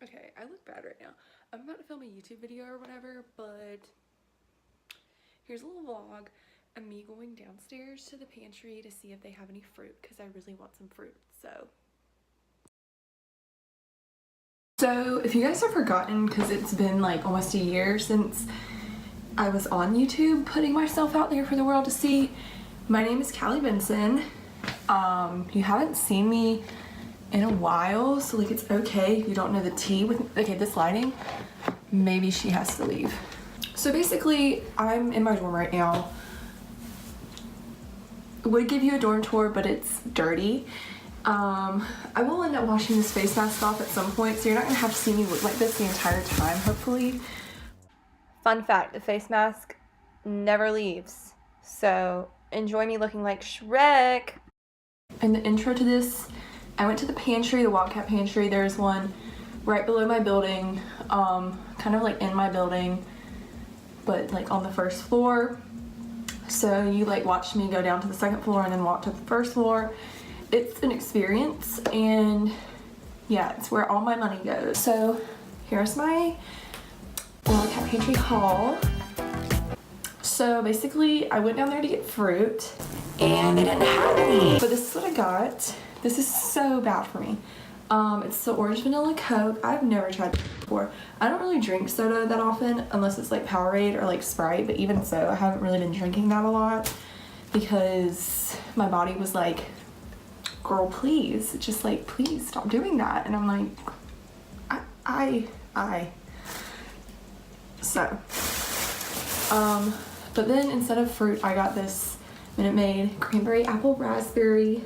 Okay, I look bad right now. I'm about to film a YouTube video or whatever, but here's a little vlog of me going downstairs to the pantry to see if they have any fruit because I really want some fruit. So if you guys have forgotten, because it's been like almost a year since I was on YouTube putting myself out there for the world to see, my name is Callie Benson. You haven't seen me in a while, so like it's okay if you don't know the tea with, okay, this lighting, maybe she has to leave. So basically I'm in my dorm right now. Would give you a dorm tour, but it's dirty. I will end up washing this face mask off at some point, so you're not gonna have to see me look like this the entire time, hopefully. Fun fact, the face mask never leaves, so enjoy me looking like Shrek. In the intro to this, I went to the pantry, the Wildcat pantry. There's one right below my building, kind of like in my building, but like on the first floor. So you like watched me go down to the second floor and then walk to the first floor. It's an experience, and yeah, it's where all my money goes. So here's my Wildcat pantry haul. So basically I went down there to get fruit and they didn't have any, but this is what I got. This is so bad for me. It's the orange vanilla Coke. I've never tried this before. I don't really drink soda that often unless it's like Powerade or like Sprite, but even so, I haven't really been drinking that a lot because my body was like, girl, please, just like, please stop doing that. And I'm like, So, but then instead of fruit, I got this Minute Maid cranberry apple raspberry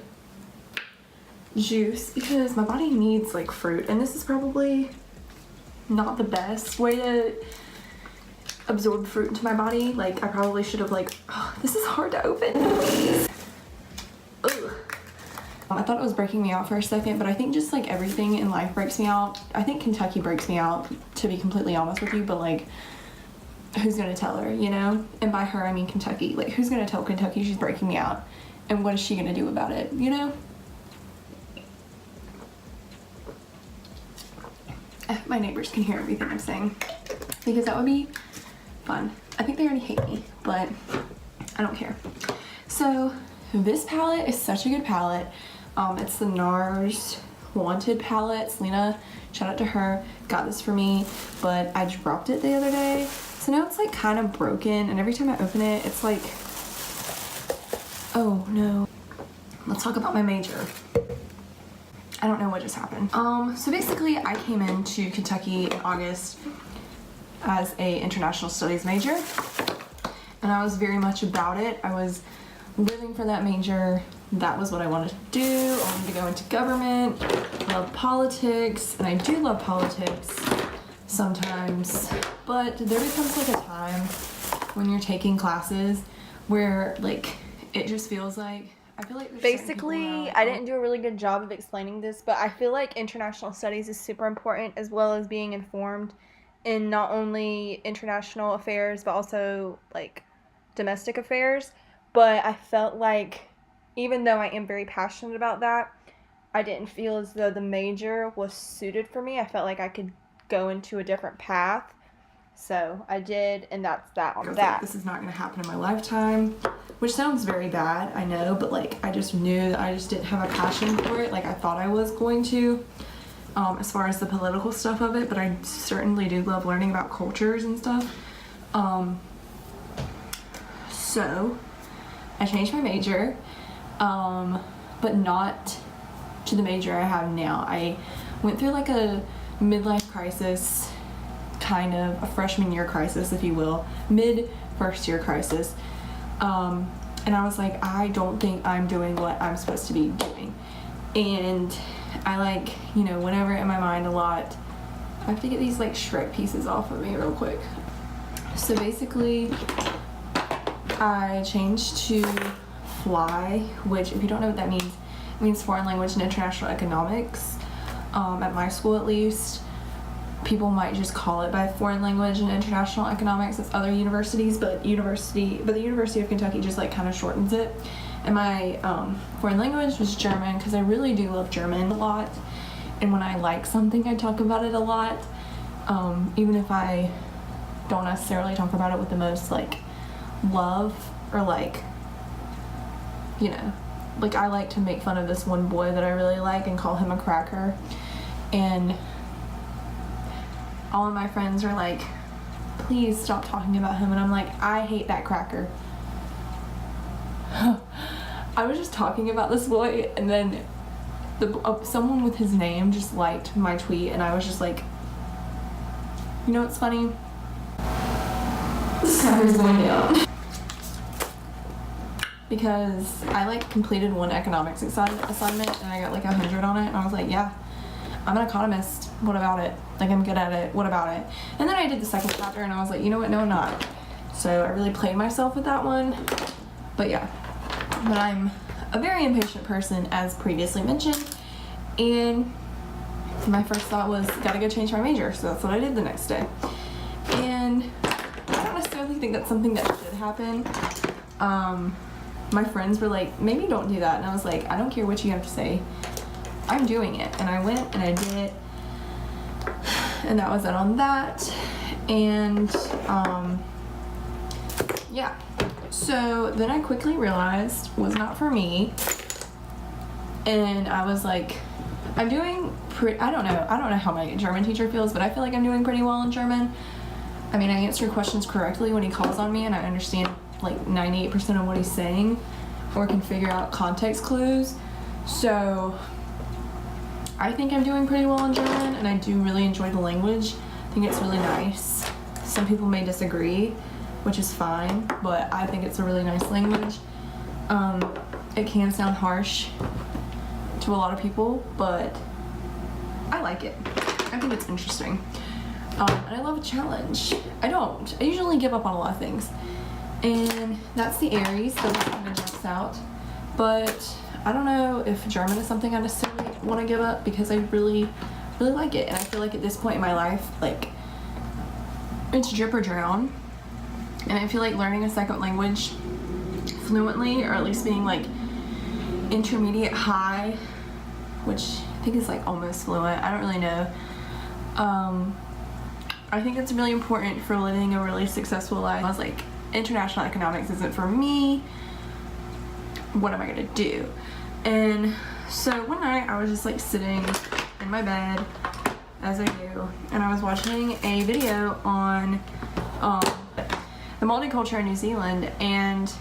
juice because my body needs like fruit, and this is probably not the best way to absorb fruit into my body. Like I probably should have like, oh, this is hard to open, please. Ugh. I thought it was breaking me out for a second, but I think just like everything in life breaks me out. I think Kentucky breaks me out, to be completely honest with you, but like who's gonna tell her, you know? And by her I mean Kentucky. Like who's gonna tell Kentucky she's breaking me out, and what is she gonna do about it, you know? My neighbors can hear everything I'm saying because that would be fun. I think they already hate me, but I don't care. So this palette is such a good palette. It's the NARS Wanted palette. Selena, shout out to her, got this for me, but I dropped it the other day. So now it's like kind of broken, and every time I open it, it's like, oh no. Let's talk about my major. I don't know what just happened. So basically I came into Kentucky in August as a international studies major, and I was very much about it. I was living for that major. That was what I wanted to do. I wanted to go into government, love politics, and I do love politics sometimes, but there becomes like a time when you're taking classes where like it just feels like, I feel like basically I didn't do a really good job of explaining this, but I feel like international studies is super important, as well as being informed in not only international affairs but also like domestic affairs. But I felt like even though I am very passionate about that, I didn't feel as though the major was suited for me. I felt like I could go into a different path. So I did, and that's that on that. Like, this is not going to happen in my lifetime, which sounds very bad, I know, but like I just knew that I just didn't have a passion for it like I thought I was going to, as far as the political stuff of it, but I certainly do love learning about cultures and stuff. So I changed my major, but not to the major I have now. I went through like a midlife crisis, kind of a freshman year crisis, if you will, mid first year crisis, and I was like, I don't think I'm doing what I'm supposed to be doing. And I like, you know, whenever in my mind a lot, I have to get these like Shrek pieces off of me real quick. So basically I changed to FLY, which if you don't know what that means, it means foreign language and international economics. At my school at least, people might just call it by foreign language and international economics. It's other universities, but the University of Kentucky just like kind of shortens it. And my foreign language was German, because I really do love German a lot. and when I like something, I talk about it a lot, even if I don't necessarily talk about it with the most like love, or like, you know, like I like to make fun of this one boy that I really like and call him a cracker, and all of my friends are like, please stop talking about him, and I'm like, I hate that cracker. I was just talking about this boy, and then someone with his name just liked my tweet, and I was just like, you know what's funny? This cracker's going down. Because I like completed one economics assignment and I got like 100 on it, and I was like, yeah, I'm an economist, what about it? Like, I'm good at it, what about it? And then I did the second chapter and I was like, you know what, no I'm not. So I really played myself with that one. But yeah, but I'm a very impatient person, as previously mentioned, and my first thought was, gotta go change my major, so that's what I did the next day. And I don't necessarily think that's something that should happen. My friends were like, maybe don't do that, and I was like, I don't care what you have to say, I'm doing it. And I went and I did it, and that was it on that. And yeah, so then I quickly realized was not for me, and I was like, I'm doing I don't know how my German teacher feels, but I feel like I'm doing pretty well in German. I mean, I answer questions correctly when he calls on me, and I understand like 98% of what he's saying, or can figure out context clues. So I think I'm doing pretty well in German, and I do really enjoy the language. I think it's really nice. Some people may disagree, which is fine, but I think it's a really nice language. It can sound harsh to a lot of people, but I like it. I think it's interesting. And I love a challenge. I usually give up on a lot of things. And that's the Aries, so this kind of jumps out. But I don't know if German is something I necessarily want to give up, because I really, really like it. And I feel like at this point in my life, like, it's drip or drown. And I feel like learning a second language fluently, or at least being like intermediate high, which I think is like almost fluent, I don't really know. I think it's really important for living a really successful life. I was like, international economics isn't for me, what am I gonna do? And so one night I was just like sitting in my bed, as I do, and I was watching a video on the multiculture in New Zealand, and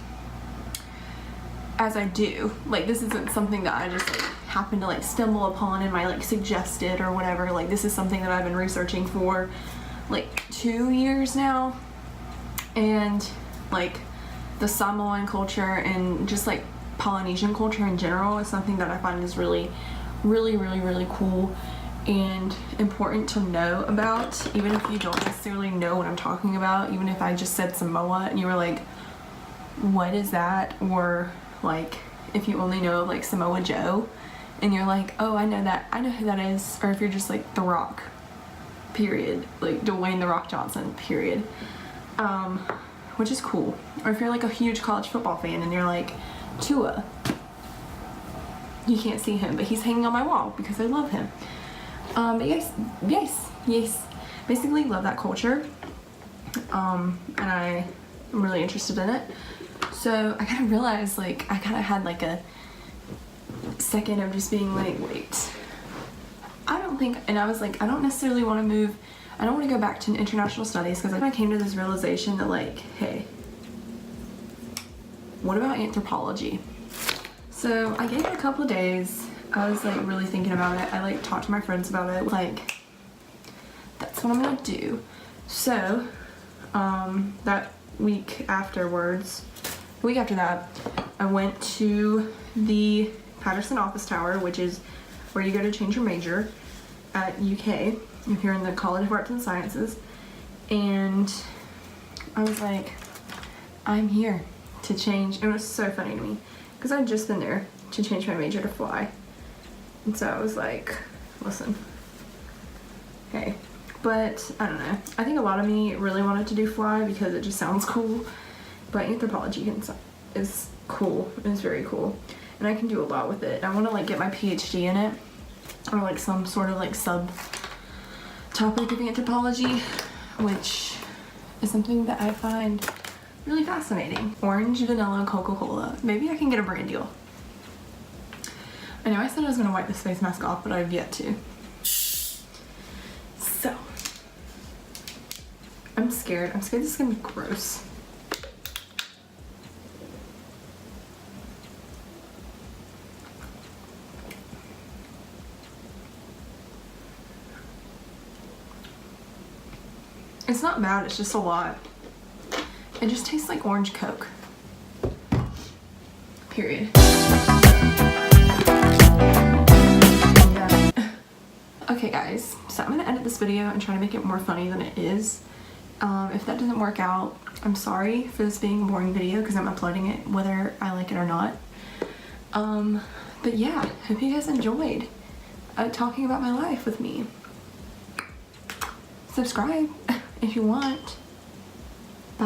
as I do, like, this isn't something that I just like happened to like stumble upon in my like suggested or whatever. Like, this is something that I've been researching for like 2 years now, and like the Samoan culture and just like Polynesian culture in general is something that I find is really, really, really, really cool and important to know about, even if you don't necessarily know what I'm talking about. Even if I just said Samoa and you were like, what is that? Or like, if you only know like Samoa Joe and you're like, oh, I know that, I know who that is. Or if you're just like The Rock, period, like Dwayne The Rock Johnson, period, which is cool. Or if you're like a huge college football fan and you're like, Tua, you can't see him, but he's hanging on my wall because I love him. But yes, basically love that culture, and I'm really interested in it. So I kind of realized, like, I kind of had like a second of just being like, wait, I don't think, and I was like, I don't necessarily want to move, I don't want to go back to international studies, because I came to this realization that like, hey, what about anthropology? So I gave it a couple of days. I was like really thinking about it. I like talked to my friends about it. Like, that's what I'm gonna do. So that week afterwards, the week after that, I went to the Patterson Office Tower, which is where you go to change your major at UK if you're in the College of Arts and Sciences. And I was like, I'm here to change. It was so funny to me because I'd just been there to change my major to fly. And so I was like, listen, hey, but I don't know. I think a lot of me really wanted to do fly because it just sounds cool, but anthropology is cool. It's very cool. And I can do a lot with it. I want to like get my PhD in it. or like some sort of like sub topic of anthropology, which is something that I find really fascinating. Orange vanilla Coca-Cola. Maybe I can get a brand deal. I know I said I was gonna wipe this face mask off, but I've yet to. So, I'm scared. I'm scared this is gonna be gross. It's not bad, it's just a lot. It just tastes like orange Coke. Period. Yeah. Okay guys, so I'm gonna edit this video and try to make it more funny than it is. If that doesn't work out, I'm sorry for this being a boring video because I'm uploading it whether I like it or not. But yeah, hope you guys enjoyed talking about my life with me. Subscribe if you want.